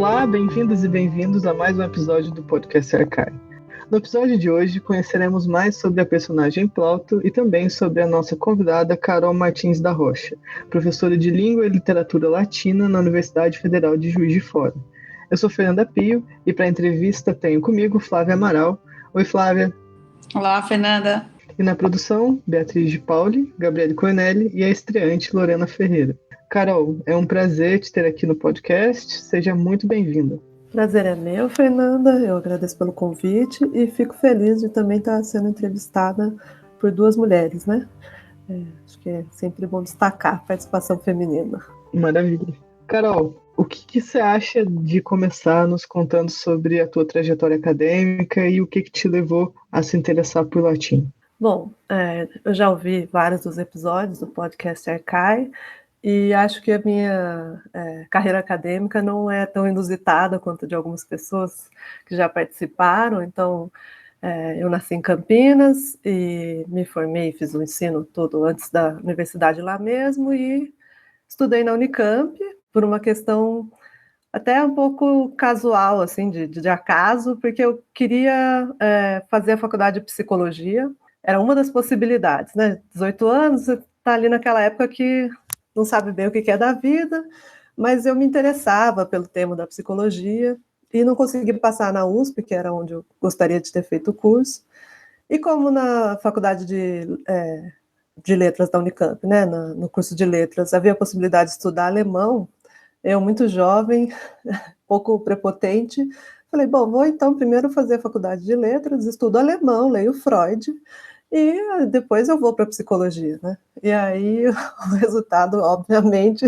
Olá, bem-vindas e bem-vindos a mais um episódio do Podcast Arcai. No episódio de hoje, conheceremos mais sobre a personagem Plauto e também sobre a nossa convidada Carol Martins da Rocha, professora de Língua e Literatura Latina na Universidade Federal de Juiz de Fora. Eu sou Fernanda Pio e para a entrevista tenho comigo Flávia Amaral. Oi, Flávia. Olá, Fernanda. E na produção, Beatriz de Pauli, Gabriele Cornelli e a estreante Lorena Ferreira. Carol, é um prazer te ter aqui no podcast. Seja muito bem-vinda. Prazer é meu, Fernanda. Eu agradeço pelo convite e fico feliz de também estar sendo entrevistada por duas mulheres, né? Acho que é sempre bom destacar a participação feminina. Maravilha. Carol, o que você acha de começar nos contando sobre a tua trajetória acadêmica e o que te levou a se interessar por latim? Bom, eu já ouvi vários dos episódios do podcast Arcai e acho que a minha carreira acadêmica não é tão inusitada quanto de algumas pessoas que já participaram. Então, eu nasci em Campinas e me formei, fiz o ensino todo antes da universidade lá mesmo e estudei na Unicamp por uma questão até um pouco casual, assim, de acaso, porque eu queria fazer a faculdade de psicologia. Era uma das possibilidades, né? 18 anos, você está ali naquela época que não sabe bem o que é da vida, mas eu me interessava pelo tema da psicologia e não consegui passar na USP, que era onde eu gostaria de ter feito o curso. E como na faculdade de letras da Unicamp, né, no curso de letras, havia a possibilidade de estudar alemão, eu, muito jovem, pouco prepotente, falei, bom, vou então primeiro fazer a faculdade de letras, estudo alemão, leio Freud, e depois eu vou para a psicologia, né? E aí o resultado, obviamente,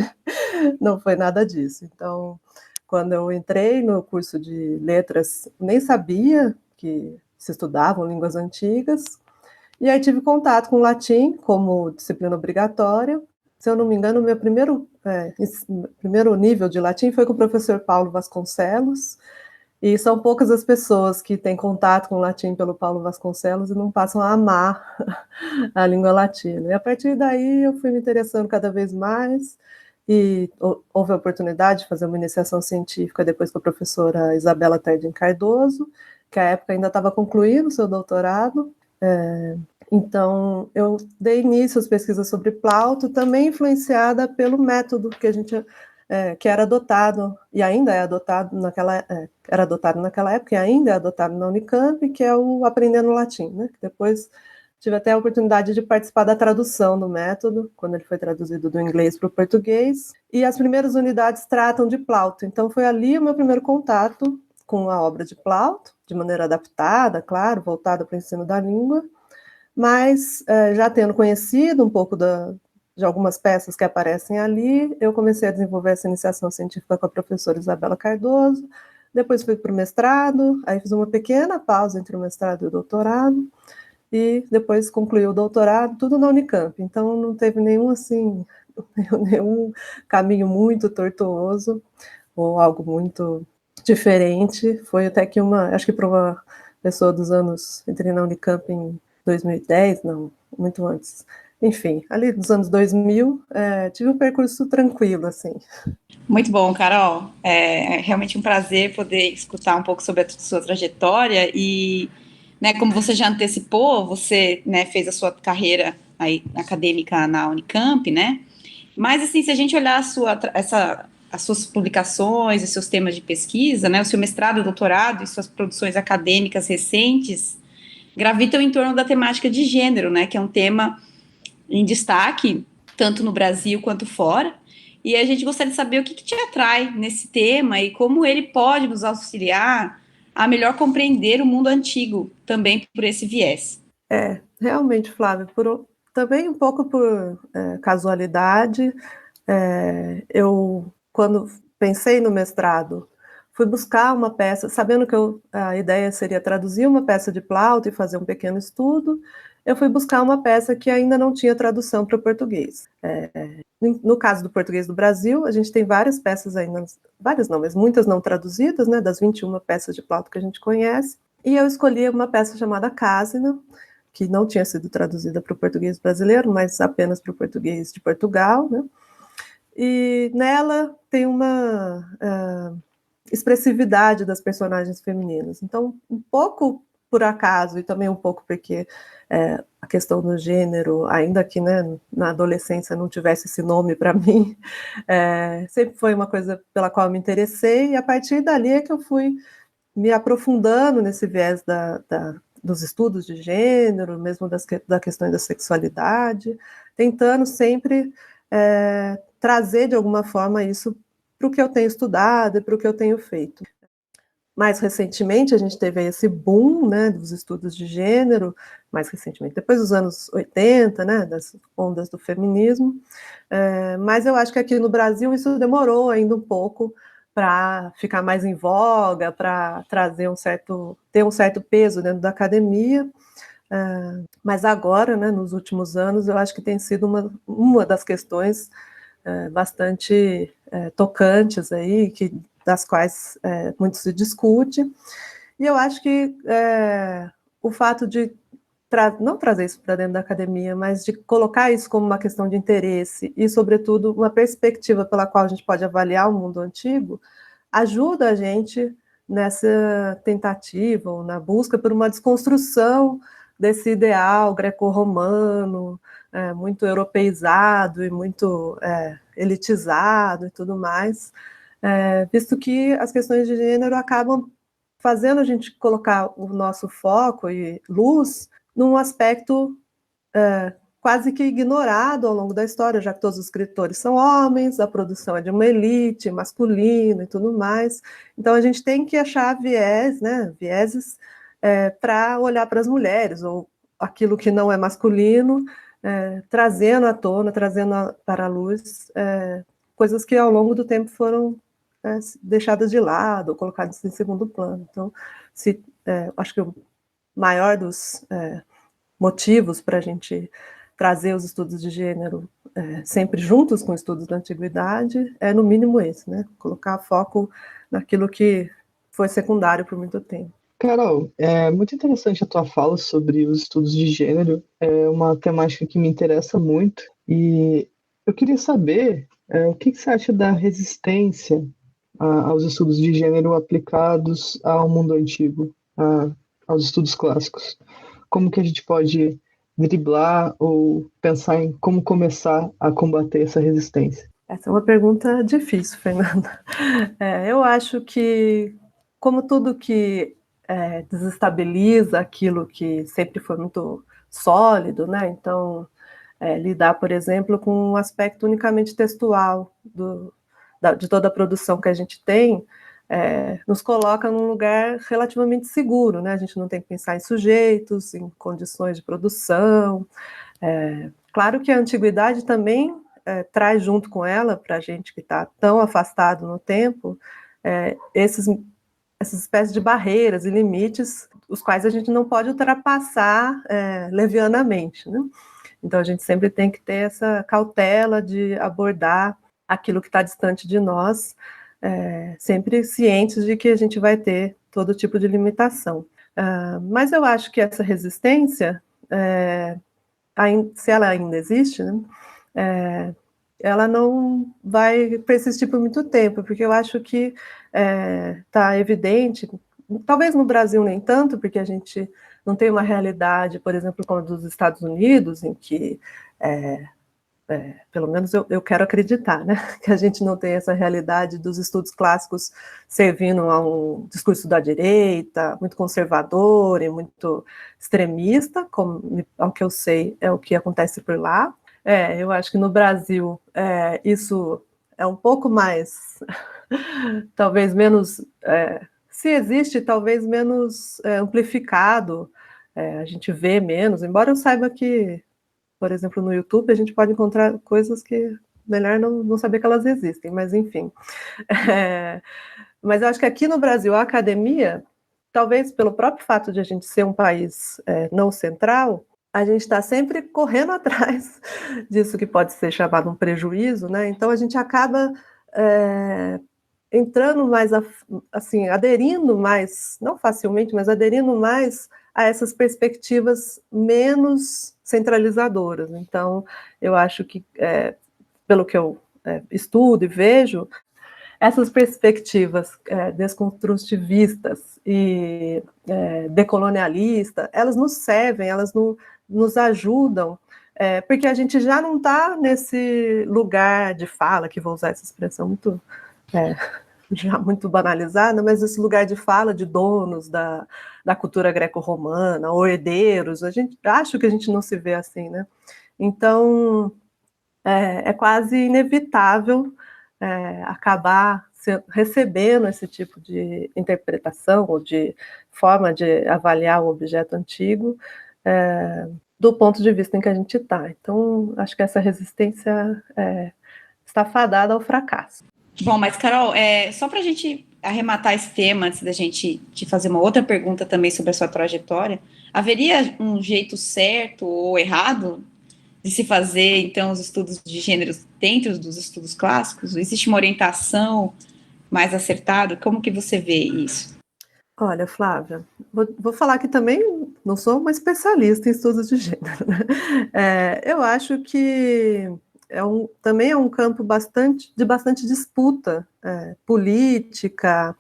não foi nada disso. Então, quando eu entrei no curso de letras, nem sabia que se estudavam línguas antigas, e aí tive contato com o latim como disciplina obrigatória. Se eu não me engano, meu primeiro nível de latim foi com o professor Paulo Vasconcelos, e são poucas as pessoas que têm contato com o latim pelo Paulo Vasconcelos e não passam a amar a língua latina. E a partir daí eu fui me interessando cada vez mais, e houve a oportunidade de fazer uma iniciação científica depois com a professora Isabela Tardim Cardoso, que à época ainda estava concluindo o seu doutorado. Então, eu dei início às pesquisas sobre Plauto, também influenciada pelo método que a gente que era adotado e ainda é adotado era adotado naquela época e ainda é adotado na Unicamp, que é o Aprendendo Latim, né? Depois tive até a oportunidade de participar da tradução do método, quando ele foi traduzido do inglês para o português, e as primeiras unidades tratam de Plauto. Então, foi ali o meu primeiro contato com a obra de Plauto, de maneira adaptada, claro, voltada para o ensino da língua, mas já tendo conhecido um pouco de algumas peças que aparecem ali, eu comecei a desenvolver essa iniciação científica com a professora Isabela Cardoso, depois fui para o mestrado, aí fiz uma pequena pausa entre o mestrado e o doutorado, e depois concluí o doutorado, tudo na Unicamp. Então não teve nenhum caminho muito tortuoso, ou algo muito diferente. Foi até que acho que para uma pessoa dos anos, entrei na Unicamp em 2010, não, muito antes. Enfim, ali dos anos 2000, tive um percurso tranquilo, assim. Muito bom, Carol. É realmente um prazer poder escutar um pouco sobre a sua trajetória e, né, como você já antecipou, você, né, fez a sua carreira aí, acadêmica na Unicamp, né? Mas, assim, se a gente olhar as suas publicações, os seus temas de pesquisa, né, o seu mestrado, doutorado e suas produções acadêmicas recentes, gravitam em torno da temática de gênero, né, que é um tema em destaque, tanto no Brasil quanto fora, e a gente gostaria de saber o que te atrai nesse tema e como ele pode nos auxiliar a melhor compreender o mundo antigo, também por esse viés. Realmente, Flávia, também um pouco por casualidade, eu, quando pensei no mestrado, fui buscar uma peça, sabendo que a ideia seria traduzir uma peça de Plauto e fazer um pequeno estudo, eu fui buscar uma peça que ainda não tinha tradução para o português. No caso do português do Brasil, a gente tem várias peças ainda, várias não, mas muitas não traduzidas, né, das 21 peças de Plauto que a gente conhece, e eu escolhi uma peça chamada Casina, que não tinha sido traduzida para o português brasileiro, mas apenas para o português de Portugal, né? E nela tem expressividade das personagens femininas. Então, um pouco por acaso, e também um pouco porque a questão do gênero, ainda que, né, na adolescência não tivesse esse nome para mim, sempre foi uma coisa pela qual eu me interessei, e a partir dali é que eu fui me aprofundando nesse viés dos estudos de gênero, mesmo da questão da sexualidade, tentando sempre trazer de alguma forma isso para o que eu tenho estudado e para o que eu tenho feito. Mais recentemente, a gente teve esse boom, né, dos estudos de gênero, mais recentemente, depois dos anos 80, né, das ondas do feminismo, mas eu acho que aqui no Brasil isso demorou ainda um pouco para ficar mais em voga, para ter um certo peso dentro da academia, mas agora, né, nos últimos anos, eu acho que tem sido uma das questões bastante tocantes aí, das quais muito se discute, e eu acho que o fato de não trazer isso para dentro da academia, mas de colocar isso como uma questão de interesse e, sobretudo, uma perspectiva pela qual a gente pode avaliar o mundo antigo, ajuda a gente nessa tentativa ou na busca por uma desconstrução desse ideal greco-romano, muito europeizado e muito elitizado e tudo mais, visto que as questões de gênero acabam fazendo a gente colocar o nosso foco e luz num aspecto quase que ignorado ao longo da história, já que todos os escritores são homens, a produção é de uma elite masculina e tudo mais. Então a gente tem que achar vieses para olhar para as mulheres, ou aquilo que não é masculino, trazendo à tona, para a luz coisas que ao longo do tempo foram deixadas de lado, ou colocadas em segundo plano. Então, acho que o maior dos motivos para a gente trazer os estudos de gênero sempre juntos com estudos da antiguidade no mínimo esse, né? Colocar foco naquilo que foi secundário por muito tempo. Carol, é muito interessante a tua fala sobre os estudos de gênero, é uma temática que me interessa muito, e eu queria saber o que você acha da resistência aos estudos de gênero aplicados ao mundo antigo, aos estudos clássicos. Como que a gente pode driblar ou pensar em como começar a combater essa resistência? Essa é uma pergunta difícil, Fernanda. Eu acho que, como tudo que desestabiliza aquilo que sempre foi muito sólido, né? Então, lidar, por exemplo, com um aspecto unicamente textual de toda a produção que a gente tem, nos coloca num lugar relativamente seguro, né? A gente não tem que pensar em sujeitos, em condições de produção. Claro que a antiguidade também traz junto com ela, para a gente que está tão afastado no tempo, essas espécies de barreiras e limites, os quais a gente não pode ultrapassar levianamente, né? Então, a gente sempre tem que ter essa cautela de abordar aquilo que está distante de nós, sempre cientes de que a gente vai ter todo tipo de limitação. Mas eu acho que essa resistência, se ela ainda existe, né, ela não vai persistir por muito tempo, porque eu acho que está evidente, talvez no Brasil nem tanto, porque a gente não tem uma realidade, por exemplo, como a dos Estados Unidos, em que, pelo menos eu quero acreditar, né, que a gente não tem essa realidade dos estudos clássicos servindo a um discurso da direita, muito conservador e muito extremista, como, ao que eu sei, é o que acontece por lá. Eu acho que no Brasil isso é um pouco mais, talvez menos, se existe, talvez menos amplificado, a gente vê menos, embora eu saiba que, por exemplo, no YouTube a gente pode encontrar coisas que melhor não saber que elas existem, mas enfim. Mas eu acho que aqui no Brasil a academia, talvez pelo próprio fato de a gente ser um país não central, a gente está sempre correndo atrás disso que pode ser chamado um prejuízo, né? Então a gente acaba entrando mais, assim, aderindo mais, não facilmente, mas aderindo mais a essas perspectivas menos centralizadoras. Então, eu acho que, pelo que eu estudo e vejo, essas perspectivas desconstrutivistas e decolonialistas, elas nos servem, elas nos ajudam, porque a gente já não está nesse lugar de fala, que vou usar essa expressão muito, já muito banalizada, mas esse lugar de fala de donos da cultura greco-romana, ou herdeiros, acho que a gente não se vê assim, né? Então, é quase inevitável acabar recebendo esse tipo de interpretação ou de forma de avaliar o objeto antigo do ponto de vista em que a gente está. Então, acho que essa resistência está fadada ao fracasso. Bom, mas Carol, só para a gente arrematar esse tema, antes da gente te fazer uma outra pergunta também sobre a sua trajetória, haveria um jeito certo ou errado de se fazer, então, os estudos de gêneros dentro dos estudos clássicos? Existe uma orientação mais acertada? Como que você vê isso? Olha, Flávia, vou falar que também não sou uma especialista em estudos de gênero, né? Eu acho que também é um campo de bastante disputa política,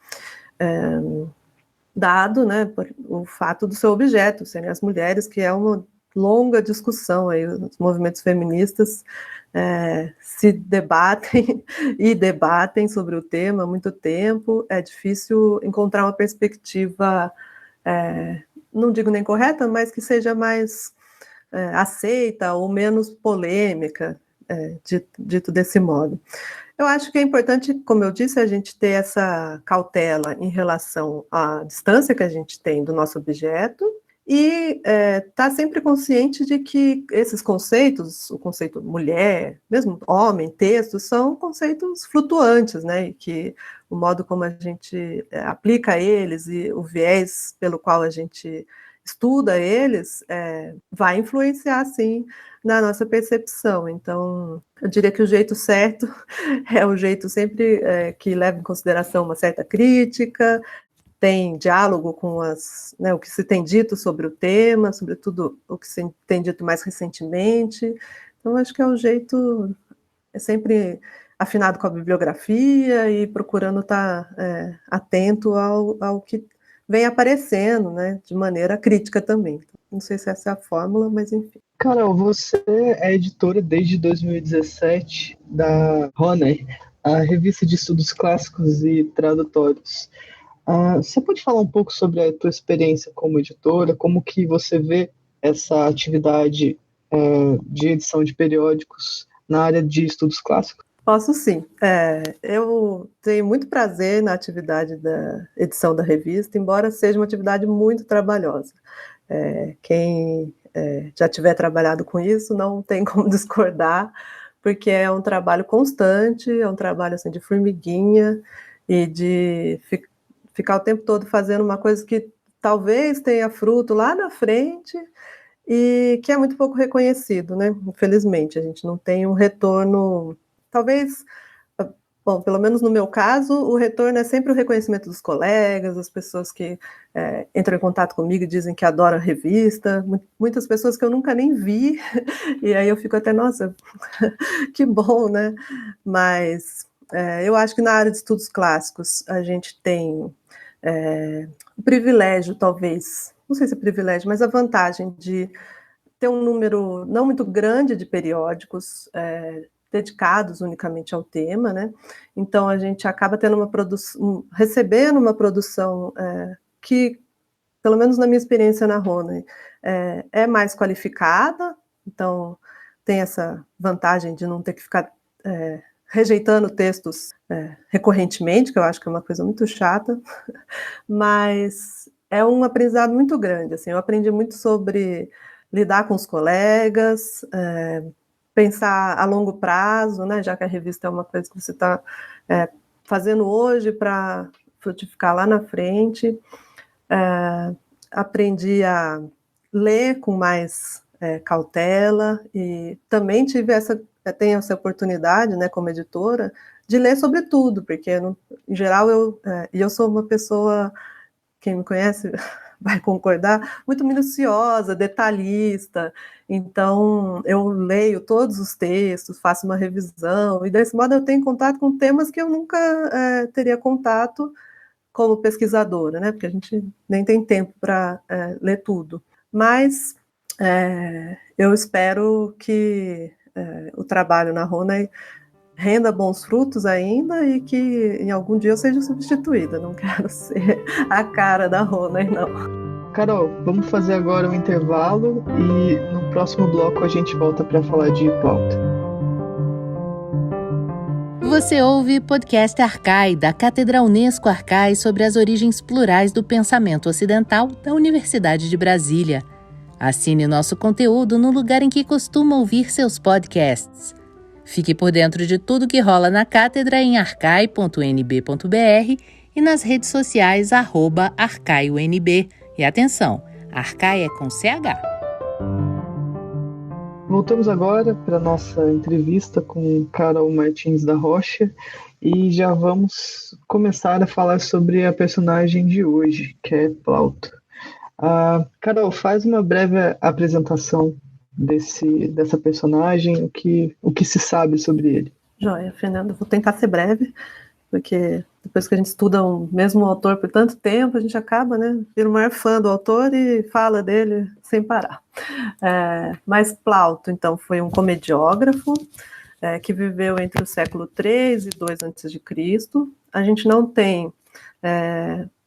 dado, né, por o fato do seu objeto serem as mulheres, que é uma longa discussão aí, os movimentos feministas se debatem e debatem sobre o tema há muito tempo. É difícil encontrar uma perspectiva, não digo nem correta, mas que seja mais aceita ou menos polêmica, dito desse modo. Eu acho que é importante, como eu disse, a gente ter essa cautela em relação à distância que a gente tem do nosso objeto e estar sempre consciente de que esses conceitos, o conceito mulher, mesmo homem, texto, são conceitos flutuantes, né? E que o modo como a gente aplica eles e o viés pelo qual a gente estuda eles vai influenciar, sim, na nossa percepção. Então, eu diria que o jeito certo é o jeito sempre que leva em consideração uma certa crítica, tem diálogo com o que se tem dito sobre o tema, sobretudo o que se tem dito mais recentemente. Então, acho que é o jeito, sempre afinado com a bibliografia e procurando estar atento ao que vem aparecendo, né, de maneira crítica também. Não sei se essa é a fórmula, mas enfim. Carol, você é editora desde 2017 da Honor, a revista de estudos clássicos e tradutórios. Você pode falar um pouco sobre a tua experiência como editora, como que você vê essa atividade de edição de periódicos na área de estudos clássicos? Posso sim. Eu tenho muito prazer na atividade da edição da revista, embora seja uma atividade muito trabalhosa. Quem já tiver trabalhado com isso não tem como discordar, porque é um trabalho constante, é um trabalho assim, de formiguinha e de ficar o tempo todo fazendo uma coisa que talvez tenha fruto lá na frente e que é muito pouco reconhecido, né? Infelizmente, a gente não tem um retorno, talvez, bom, pelo menos no meu caso, o retorno é sempre o reconhecimento dos colegas, das pessoas que entram em contato comigo e dizem que adoram a revista, muitas pessoas que eu nunca nem vi, e aí eu fico até, nossa, que bom, né? Mas eu acho que na área de estudos clássicos a gente tem o privilégio, talvez, não sei se é privilégio, mas a vantagem de ter um número não muito grande de periódicos dedicados unicamente ao tema, né? Então a gente acaba tendo recebendo uma produção que, pelo menos na minha experiência na Honor, é mais qualificada, então tem essa vantagem de não ter que ficar rejeitando textos recorrentemente, que eu acho que é uma coisa muito chata, mas é um aprendizado muito grande. Assim, eu aprendi muito sobre lidar com os colegas, pensar a longo prazo, né, já que a revista é uma coisa que você está fazendo hoje para frutificar lá na frente. Aprendi a ler com mais cautela e também tenho essa oportunidade, né, como editora, de ler sobre tudo, porque, em geral, eu sou uma pessoa, quem me conhece vai concordar, muito minuciosa, detalhista. Então, eu leio todos os textos, faço uma revisão, e desse modo eu tenho contato com temas que eu nunca teria contato como pesquisadora, né? Porque a gente nem tem tempo para ler tudo. Mas eu espero que o trabalho na Ronay renda bons frutos ainda e que em algum dia eu seja substituída. Não quero ser a cara da Ronay, não. Carol, vamos fazer agora um intervalo e no próximo bloco a gente volta para falar de Plauto. Você ouve podcast Arcai, da Cátedra Unesco Arcai, sobre as origens plurais do pensamento ocidental da Universidade de Brasília. Assine nosso conteúdo no lugar em que costuma ouvir seus podcasts. Fique por dentro de tudo que rola na cátedra em arcai.nb.br e nas redes sociais @arcaionb. E atenção, Arcai é com CH. Voltamos agora para a nossa entrevista com Carol Martins da Rocha e já vamos começar a falar sobre a personagem de hoje, que é Plauto. Carol, faz uma breve apresentação dessa personagem, o que se sabe sobre ele. Joia, Fernanda, vou tentar ser breve, porque depois que a gente estuda o mesmo autor por tanto tempo, a gente acaba, né, vira o maior fã do autor e fala dele sem parar. Mas Plauto, então, foi um comediógrafo que viveu entre o século III e II a.C. A gente não tem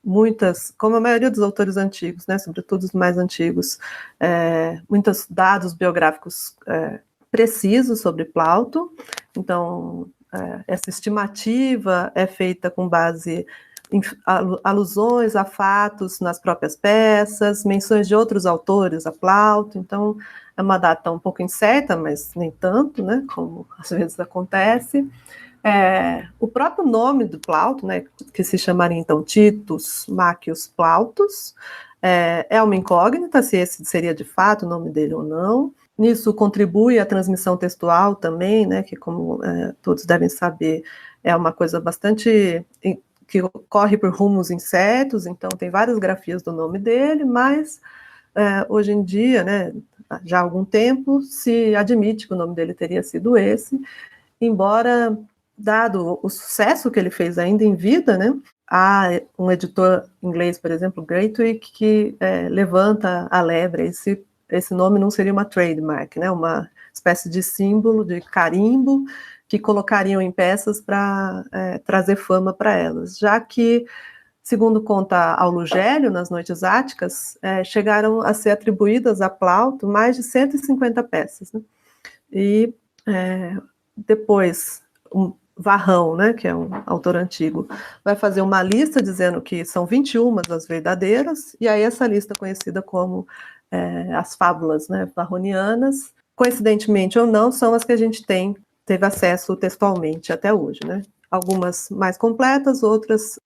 muitas, como a maioria dos autores antigos, né, sobretudo os mais antigos, muitos dados biográficos precisos sobre Plauto. Então, essa estimativa é feita com base em alusões a fatos nas próprias peças, menções de outros autores a Plauto. Então, é uma data um pouco incerta, mas nem tanto, né, como às vezes acontece. O próprio nome do Plauto, né, que se chamaria então Titus Macius Plautus, é uma incógnita se esse seria de fato o nome dele ou não. Nisso contribui a transmissão textual também, né, que como todos devem saber, é uma coisa bastante que corre por rumos incertos, então tem várias grafias do nome dele, mas hoje em dia, né, já há algum tempo, se admite que o nome dele teria sido esse, embora, dado o sucesso que ele fez ainda em vida, né, há um editor inglês, por exemplo, Greatwick, que levanta a lebre. Esse nome não seria uma trademark, né, uma espécie de símbolo, de carimbo, que colocariam em peças para trazer fama para elas, já que, segundo conta Aulo Gelio, nas Noites Áticas, chegaram a ser atribuídas a Plauto mais de 150 peças, né? E depois, Varrão, né, que é um autor antigo, vai fazer uma lista dizendo que são 21 as verdadeiras, e aí essa lista conhecida como as fábulas, né, varronianas, coincidentemente ou não, são as que a gente teve acesso textualmente até hoje, né? Algumas mais completas, outras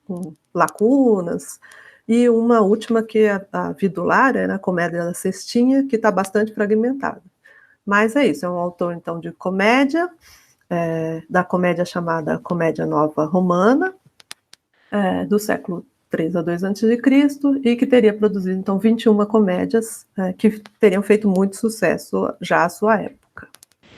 com lacunas, e uma última que é a Vidulária, né, a Comédia da Cestinha, que está bastante fragmentada. Mas é isso, é um autor, então, de comédia, da comédia chamada Comédia Nova Romana, do século III a II a.C., e que teria produzido, então, 21 comédias que teriam feito muito sucesso já à sua época.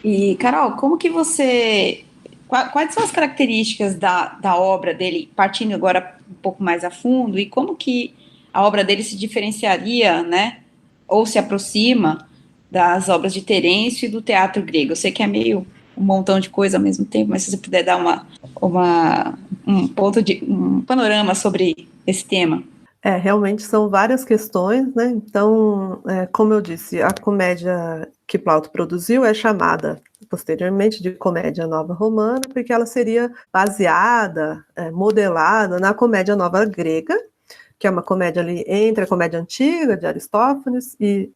E, Carol, como que você... Quais são as características da obra dele, partindo agora um pouco mais a fundo, e como que a obra dele se diferenciaria, né, ou se aproxima das obras de Terêncio e do teatro grego? Eu sei que é meio um montão de coisa ao mesmo tempo, mas se você puder dar um panorama sobre esse tema. Realmente são várias questões, né? Então, como eu disse, a comédia que Plauto produziu é chamada posteriormente de Comédia Nova Romana, porque ela seria baseada, modelada na Comédia Nova Grega, que é uma comédia ali entre a comédia antiga de Aristófanes e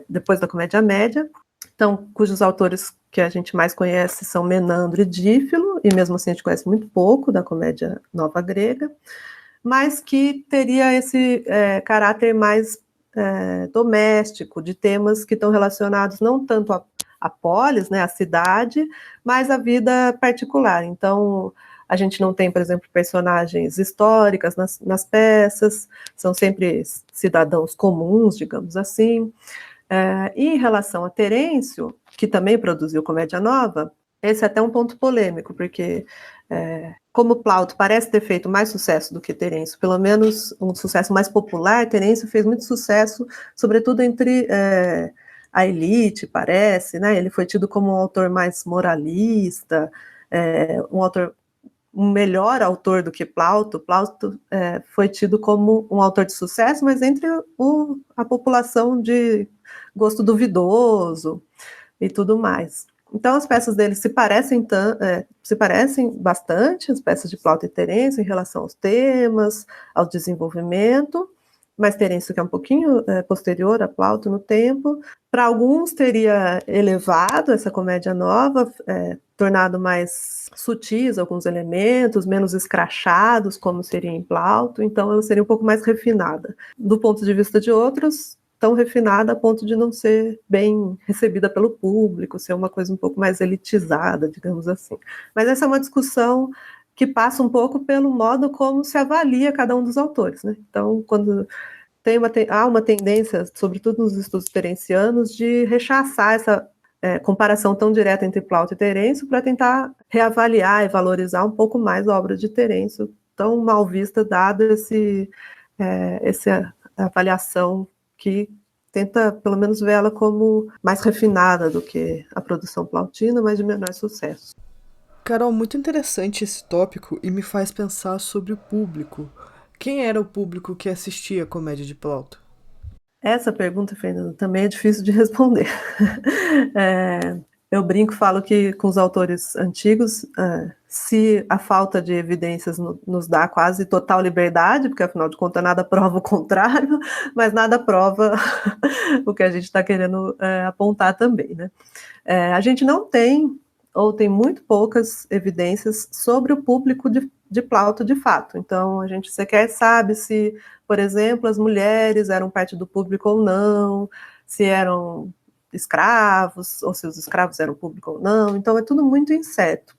depois da Comédia Média, então, cujos autores que a gente mais conhece são Menandro e Dífilo, e mesmo assim a gente conhece muito pouco da Comédia Nova Grega, mas que teria esse caráter mais doméstico, de temas que estão relacionados não tanto à polis, né, à cidade, mas à vida particular. Então, A gente não tem, por exemplo, personagens históricas nas peças, são sempre cidadãos comuns, digamos assim. E em relação a Terêncio, que também produziu Comédia Nova, esse é até um ponto polêmico, porque como Plauto parece ter feito mais sucesso do que Terêncio, pelo menos um sucesso mais popular, Terêncio fez muito sucesso, sobretudo entre a elite, parece, né? Ele foi tido como um autor mais moralista, um melhor autor do que Plauto. Plauto foi tido como um autor de sucesso, mas entre a população de gosto duvidoso e tudo mais. Então, as peças dele se parecem bastante, as peças de Plauto e Terêncio, em relação aos temas, ao desenvolvimento, mas Terêncio que é um pouquinho posterior a Plauto no tempo. Para alguns teria elevado essa Comédia Nova, tornado mais sutis alguns elementos, menos escrachados, como seria em Plauto, então ela seria um pouco mais refinada. Do ponto de vista de outros, tão refinada a ponto de não ser bem recebida pelo público, ser uma coisa um pouco mais elitizada, digamos assim. Mas essa é uma discussão que passa um pouco pelo modo como se avalia cada um dos autores, né? Então, quando há uma tendência, sobretudo nos estudos terencianos, de rechaçar essa comparação tão direta entre Plauto e Terêncio para tentar reavaliar e valorizar um pouco mais a obra de Terêncio, tão mal vista, dada essa avaliação que tenta, pelo menos, ver ela como mais refinada do que a produção plautina, mas de menor sucesso. Carol, muito interessante esse tópico e me faz pensar sobre o público. Quem era o público que assistia a comédia de Plauto? Essa pergunta, Fernando, também é difícil de responder. Eu brinco, falo que com os autores antigos, se a falta de evidências nos dá quase total liberdade, porque afinal de contas nada prova o contrário, mas nada prova o que a gente está querendo apontar também, né? A gente não tem, ou tem muito poucas evidências sobre o público de Plauto de fato. Então, a gente sequer sabe se, por exemplo, as mulheres eram parte do público ou não, se eram escravos, ou se os escravos eram público ou não. Então, é tudo muito incerto.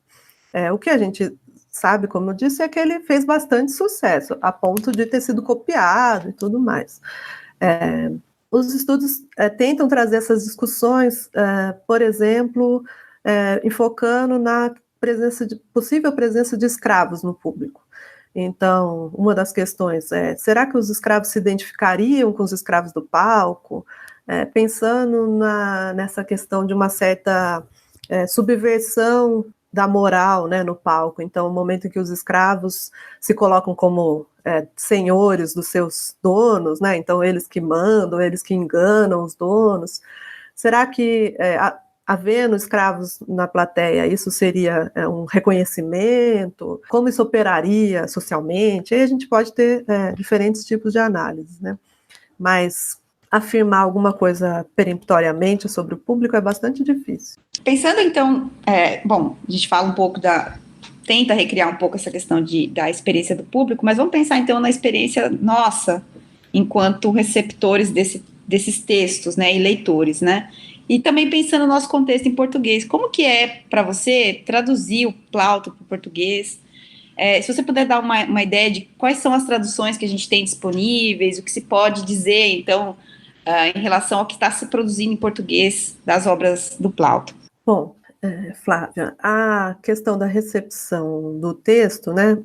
O que a gente sabe, como eu disse, é que ele fez bastante sucesso, a ponto de ter sido copiado e tudo mais. Os estudos tentam trazer essas discussões, por exemplo, enfocando na possível presença de escravos no público. Então, uma das questões é, será que os escravos se identificariam com os escravos do palco? Pensando nessa questão de uma certa subversão da moral, né, no palco. Então, o momento em que os escravos se colocam como senhores dos seus donos, né, então eles que mandam, eles que enganam os donos. Será que, havendo escravos na plateia, isso seria um reconhecimento? Como isso operaria socialmente? Aí a gente pode ter diferentes tipos de análises, né? Mas afirmar alguma coisa peremptoriamente sobre o público é bastante difícil. Pensando então, bom, a gente fala um pouco tenta recriar um pouco essa questão da experiência do público, mas vamos pensar então na experiência nossa, enquanto receptores desses textos, né, e leitores, né? E também pensando no nosso contexto em português, como que é para você traduzir o Plauto para o português? Se você puder dar uma ideia de quais são as traduções que a gente tem disponíveis, o que se pode dizer, então, em relação ao que está se produzindo em português das obras do Plauto. Bom, Flávia, a questão da recepção do texto, né,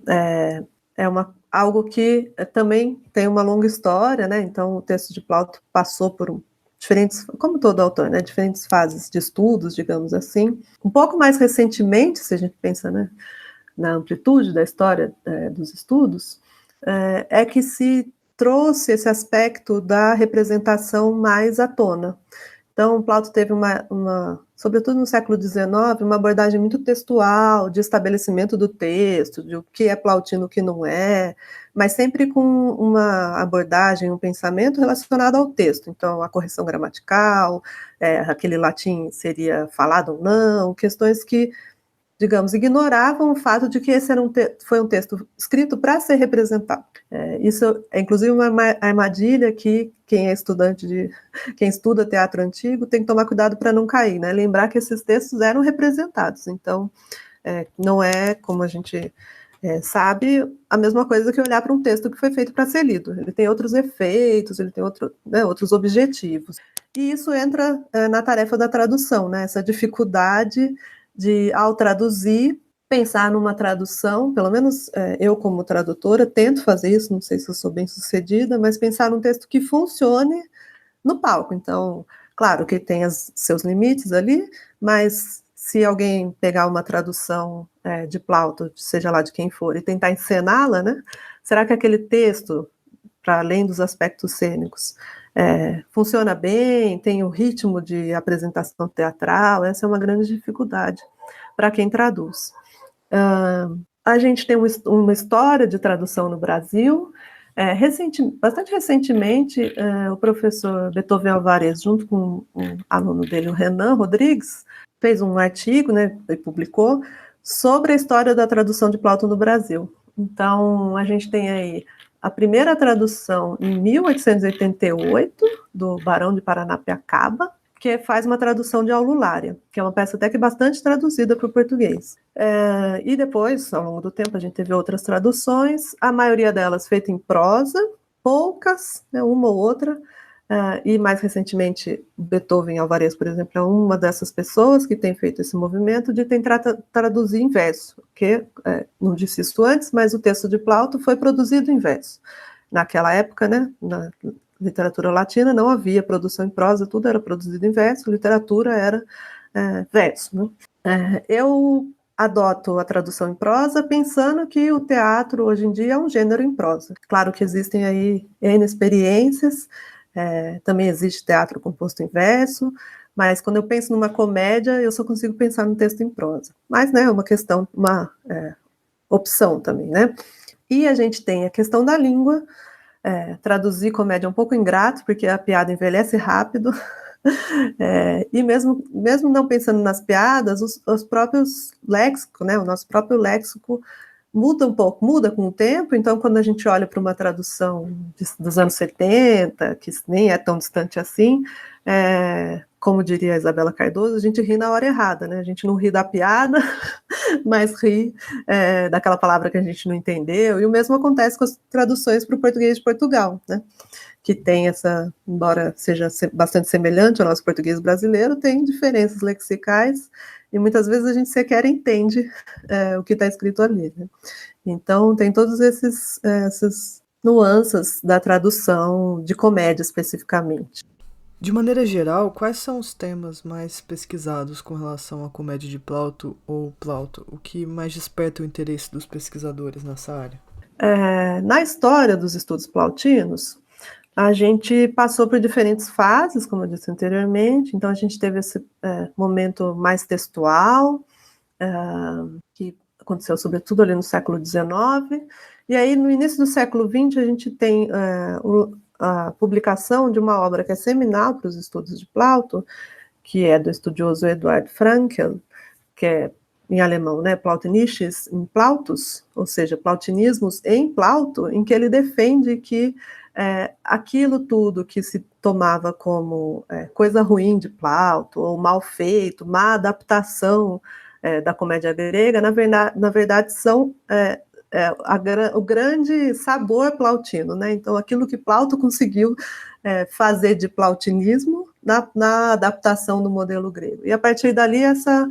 algo que também tem uma longa história, né, então o texto de Plauto passou por diferentes, como todo autor, né, diferentes fases de estudos, digamos assim. Um pouco mais recentemente, se a gente pensa, né, na amplitude da história dos estudos, é que se trouxe esse aspecto da representação mais à tona. Então, Plauto teve sobretudo no século XIX, uma abordagem muito textual, de estabelecimento do texto, de o que é plautino e o que não é, mas sempre com uma abordagem, um pensamento relacionado ao texto. Então, a correção gramatical, aquele latim seria falado ou não, questões que, digamos, ignoravam o fato de que esse foi um texto escrito para ser representado. Isso é, inclusive, uma armadilha que quem estuda teatro antigo tem que tomar cuidado para não cair, né? Lembrar que esses textos eram representados. Então, não é, como a gente sabe, a mesma coisa que olhar para um texto que foi feito para ser lido. Ele tem outros efeitos, ele tem outros objetivos. E isso entra na tarefa da tradução, né? Essa dificuldade de, ao traduzir, pensar numa tradução, pelo menos eu como tradutora tento fazer isso, não sei se eu sou bem sucedida, mas pensar num texto que funcione no palco. Então, claro que tem seus limites ali, mas se alguém pegar uma tradução de Plauto, seja lá de quem for, e tentar encená-la, né? Será que aquele texto, para além dos aspectos cênicos, funciona bem, tem o ritmo de apresentação teatral? Essa é uma grande dificuldade para quem traduz. A gente tem uma história de tradução no Brasil. Bastante recentemente, o professor Beethoven Alvarez, junto com um aluno dele, o Renan Rodrigues, fez um artigo, né, e publicou, sobre a história da tradução de Plauto no Brasil. Então, a gente tem aí a primeira tradução em 1888, do Barão de Paranapiacaba, que faz uma tradução de Aululária, que é uma peça até que bastante traduzida para o português. E depois, ao longo do tempo, a gente teve outras traduções, a maioria delas feita em prosa, poucas, né, uma ou outra, e mais recentemente, Beethoven Alvarez, por exemplo, é uma dessas pessoas que tem feito esse movimento de tentar traduzir em verso, que não disse isso antes, mas o texto de Plauto foi produzido em verso. Naquela época, né, na literatura latina não havia produção em prosa, tudo era produzido em verso, literatura era verso. Né? Eu adoto a tradução em prosa pensando que o teatro hoje em dia é um gênero em prosa. Claro que existem aí N experiências, também existe teatro composto em verso, mas quando eu penso numa comédia, eu só consigo pensar no texto em prosa. Mas, né, é uma questão, uma opção também, né? E a gente tem a questão da língua. Traduzir comédia é um pouco ingrato, porque a piada envelhece rápido, e mesmo não pensando nas piadas, os próprios léxicos, né, o nosso próprio léxico muda um pouco, muda com o tempo. Então, quando a gente olha para uma tradução dos anos 70, que nem é tão distante assim, como diria a Isabela Cardoso, a gente ri na hora errada, né? A gente não ri da piada, mas ri daquela palavra que a gente não entendeu. E o mesmo acontece com as traduções para o português de Portugal, né? Que tem essa, embora seja bastante semelhante ao nosso português brasileiro, tem diferenças lexicais, e muitas vezes a gente sequer entende o que está escrito ali, né? Então, tem todos essas nuances da tradução de comédia, especificamente. De maneira geral, quais são os temas mais pesquisados com relação à comédia de Plauto ou Plauto? O que mais desperta o interesse dos pesquisadores nessa área? Na história dos estudos plautinos, a gente passou por diferentes fases, como eu disse anteriormente. Então, a gente teve esse momento mais textual, que aconteceu sobretudo ali no século XIX, e aí no início do século XX a gente tem a publicação de uma obra que é seminal para os estudos de Plauto, que é do estudioso Eduard Frankl, que é em alemão, né, Plautisches in Plautus, ou seja, Plautinismos em Plauto, em que ele defende que aquilo tudo que se tomava como coisa ruim de Plauto, ou mal feito, má adaptação da comédia grega, na verdade são o grande sabor plautino, né? Então, aquilo que Plauto conseguiu fazer de plautinismo na adaptação do modelo grego. E a partir dali, essa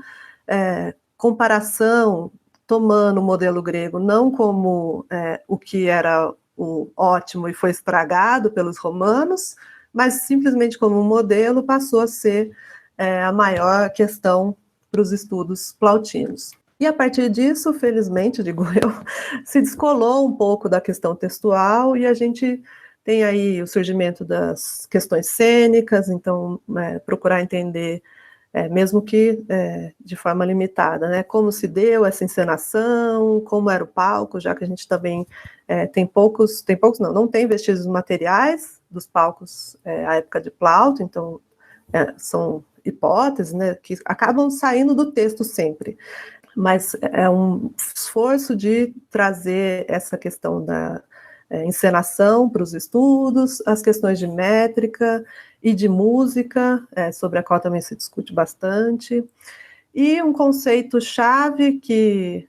comparação, tomando o modelo grego não como o que era o ótimo e foi estragado pelos romanos, mas simplesmente como um modelo, passou a ser a maior questão para os estudos plautinos. E a partir disso, felizmente, digo eu, se descolou um pouco da questão textual, e a gente tem aí o surgimento das questões cênicas. Então, procurar entender, mesmo que de forma limitada, né, como se deu essa encenação, como era o palco, já que a gente também não tem vestígios materiais dos palcos à época de Plauto. Então, são hipóteses, né, que acabam saindo do texto sempre. Mas é um esforço de trazer essa questão da encenação para os estudos, as questões de métrica e de música, sobre a qual também se discute bastante. E um conceito-chave que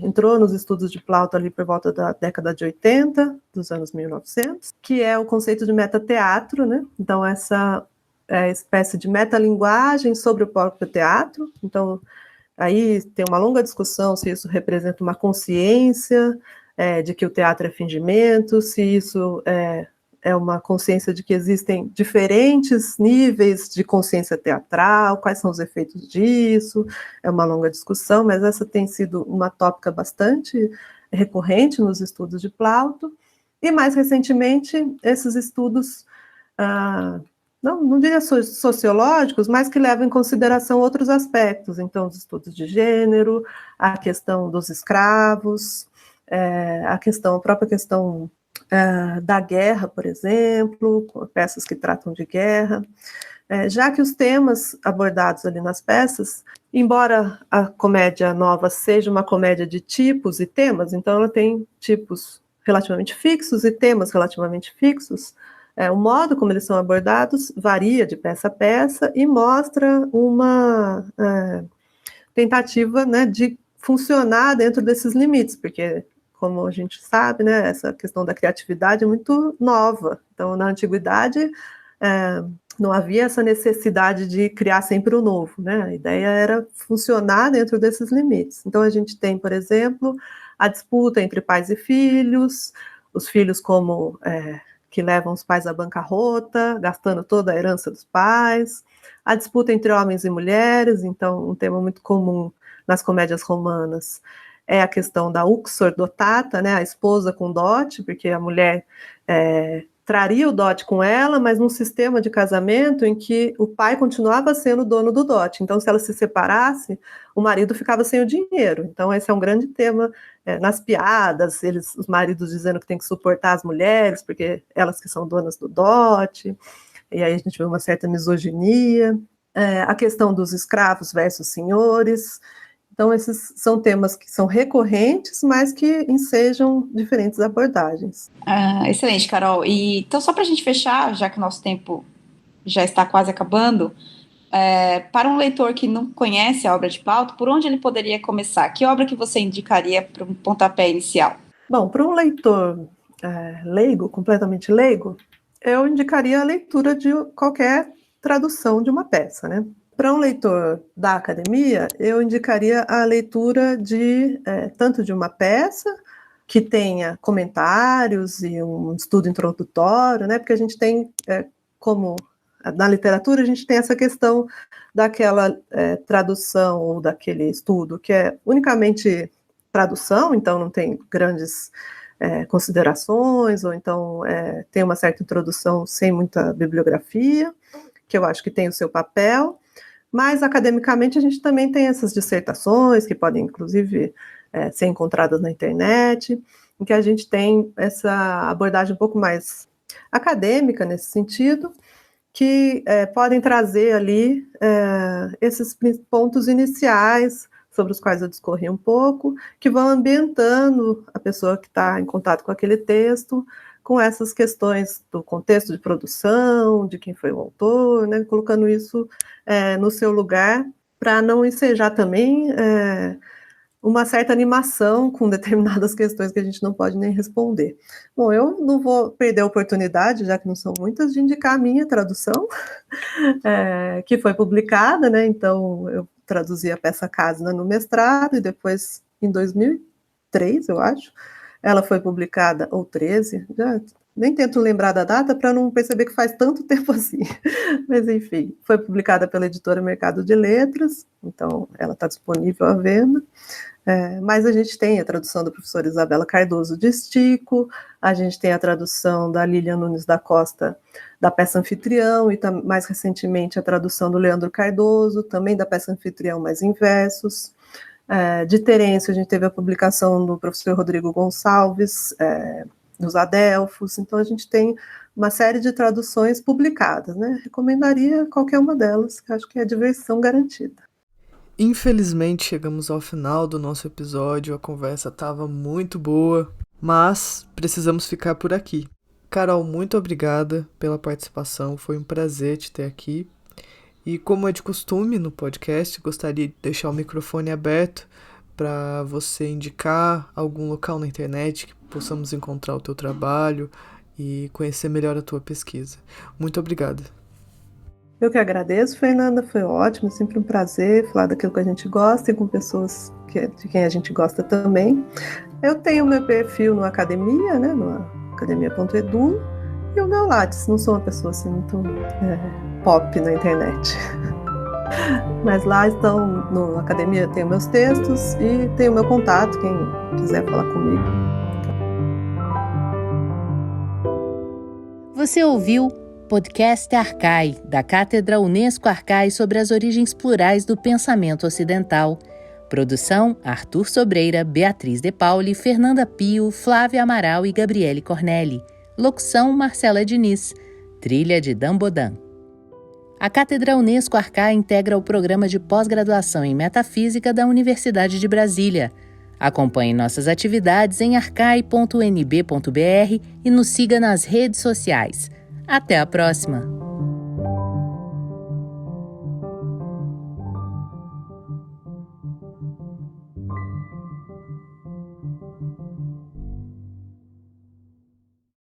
entrou nos estudos de Plauto ali por volta da década de 80, dos anos 1900, que é o conceito de metateatro, né? Então, essa espécie de metalinguagem sobre o próprio teatro. Então, aí tem uma longa discussão se isso representa uma consciência de que o teatro é fingimento, se isso é uma consciência de que existem diferentes níveis de consciência teatral, quais são os efeitos disso, é uma longa discussão, mas essa tem sido uma tópica bastante recorrente nos estudos de Plauto, e mais recentemente, esses estudos, não diria sociológicos, mas que levam em consideração outros aspectos, então os estudos de gênero, a questão dos escravos, a própria questão da guerra, por exemplo, peças que tratam de guerra, já que os temas abordados ali nas peças, embora a comédia nova seja uma comédia de tipos e temas, então ela tem tipos relativamente fixos e temas relativamente fixos, o modo como eles são abordados varia de peça a peça e mostra uma tentativa, né, de funcionar dentro desses limites, porque como a gente sabe, né, essa questão da criatividade é muito nova. Então, na antiguidade, não havia essa necessidade de criar sempre o novo, né? A ideia era funcionar dentro desses limites. Então, a gente tem, por exemplo, a disputa entre pais e filhos, os filhos como que levam os pais à bancarrota, gastando toda a herança dos pais, a disputa entre homens e mulheres, então, um tema muito comum nas comédias romanas, é a questão da uxor dotata, né, a esposa com dote, porque a mulher traria o dote com ela, mas num sistema de casamento em que o pai continuava sendo o dono do dote. Então, se ela se separasse, o marido ficava sem o dinheiro. Então, esse é um grande tema nas piadas, os maridos dizendo que tem que suportar as mulheres, porque elas que são donas do dote, e aí a gente vê uma certa misoginia. A questão dos escravos versus senhores. Então, esses são temas que são recorrentes, mas que ensejam diferentes abordagens. Excelente, Carol. E, então, só para a gente fechar, já que o nosso tempo já está quase acabando, para um leitor que não conhece a obra de Plauto, por onde ele poderia começar? Que obra que você indicaria para um pontapé inicial? Bom, para um leitor leigo, completamente leigo, eu indicaria a leitura de qualquer tradução de uma peça, né? Para um leitor da academia, eu indicaria a leitura tanto de uma peça que tenha comentários e um estudo introdutório, né? Porque a gente tem, como na literatura, a gente tem essa questão daquela tradução ou daquele estudo que é unicamente tradução, então não tem grandes considerações, ou então tem uma certa introdução sem muita bibliografia, que eu acho que tem o seu papel. Mas, academicamente, a gente também tem essas dissertações, que podem, inclusive, ser encontradas na internet, em que a gente tem essa abordagem um pouco mais acadêmica nesse sentido, que podem trazer ali esses pontos iniciais, sobre os quais eu discorri um pouco, que vão ambientando a pessoa que está em contato com aquele texto, com essas questões do contexto de produção, de quem foi o autor, né, colocando isso no seu lugar, para não ensejar também uma certa animação com determinadas questões que a gente não pode nem responder. Bom, eu não vou perder a oportunidade, já que não são muitas, de indicar a minha tradução, que foi publicada, né, então eu traduzi a peça Casna no mestrado, e depois, em 2003, eu acho, ela foi publicada, ou 13, já nem tento lembrar da data para não perceber que faz tanto tempo assim, mas enfim, foi publicada pela editora Mercado de Letras, então ela está disponível à venda, mas a gente tem a tradução da professora Isabela Cardoso de Estico, a gente tem a tradução da Lilian Nunes da Costa da peça Anfitrião, e mais recentemente a tradução do Leandro Cardoso, também da peça Anfitrião, mas em versos. De Terêncio, a gente teve a publicação do professor Rodrigo Gonçalves, dos Adelfos, então a gente tem uma série de traduções publicadas, né? Recomendaria qualquer uma delas, que acho que é diversão garantida. Infelizmente chegamos ao final do nosso episódio, a conversa estava muito boa, mas precisamos ficar por aqui. Carol, muito obrigada pela participação, foi um prazer te ter aqui. E como é de costume no podcast, gostaria de deixar o microfone aberto para você indicar algum local na internet que possamos encontrar o teu trabalho e conhecer melhor a tua pesquisa. Muito obrigado. Eu que agradeço, Fernanda, foi ótimo, sempre um prazer falar daquilo que a gente gosta e com pessoas de quem a gente gosta também. Eu tenho meu perfil no Academia, né, no academia.edu, e o meu Lattes. Não sou uma pessoa assim muito pop na internet. Mas lá estão, no Academia tem meus textos e tem o meu contato, quem quiser falar comigo. Você ouviu Podcast Arcai, da Cátedra Unesco Arcai sobre as origens plurais do pensamento ocidental. Produção: Arthur Sobreira, Beatriz De Pauli, Fernanda Pio, Flávia Amaral e Gabriele Cornelli. Locução: Marcela Diniz. Trilha de Dan Bodan. A Cátedra Unesco Arcai integra o programa de pós-graduação em Metafísica da Universidade de Brasília. Acompanhe nossas atividades em arcai.unb.br e nos siga nas redes sociais. Até a próxima!